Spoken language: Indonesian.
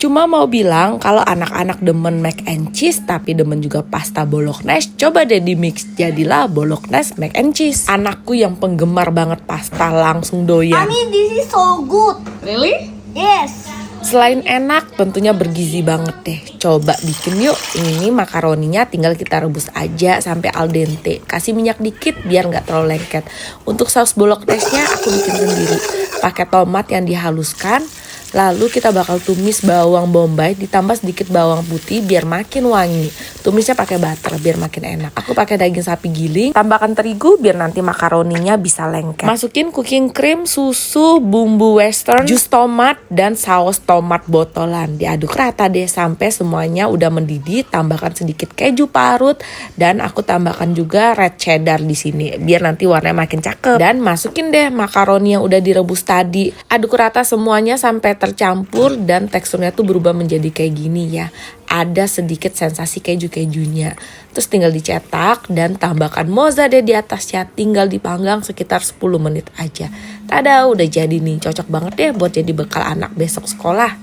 Cuma mau bilang kalau anak-anak demen mac and cheese tapi demen juga pasta bolognese, coba deh di mix jadilah bolognese mac and cheese. Anakku yang penggemar banget pasta langsung doyan. Mommy, this is so good. Really? Yes. Selain enak, tentunya bergizi banget deh. Coba bikin yuk. Ini makaroninya tinggal kita rebus aja sampai al dente. Kasih minyak dikit biar nggak terlalu lengket. Untuk saus bolognese-nya aku bikin sendiri. Pakai tomat yang dihaluskan. Lalu kita bakal tumis bawang bombay ditambah sedikit bawang putih biar makin wangi. Tumisnya pakai butter biar makin enak. Aku pakai daging sapi giling, tambahkan terigu biar nanti makaroninya bisa lengket. Masukin cooking cream, susu, bumbu western, jus tomat, dan saus tomat botolan. Diaduk rata deh sampai semuanya udah mendidih. Tambahkan sedikit keju parut dan aku tambahkan juga red cheddar di sini biar nanti warnanya makin cakep. Dan masukin deh makaroni yang udah direbus tadi. Aduk rata semuanya sampai tercampur dan teksturnya tuh berubah menjadi kayak gini ya. Ada sedikit sensasi keju-kejunya. Terus tinggal dicetak dan tambahkan mozzarella di atasnya. Tinggal dipanggang sekitar 10 menit aja. Tada, udah jadi nih. Cocok banget deh buat jadi bekal anak besok sekolah.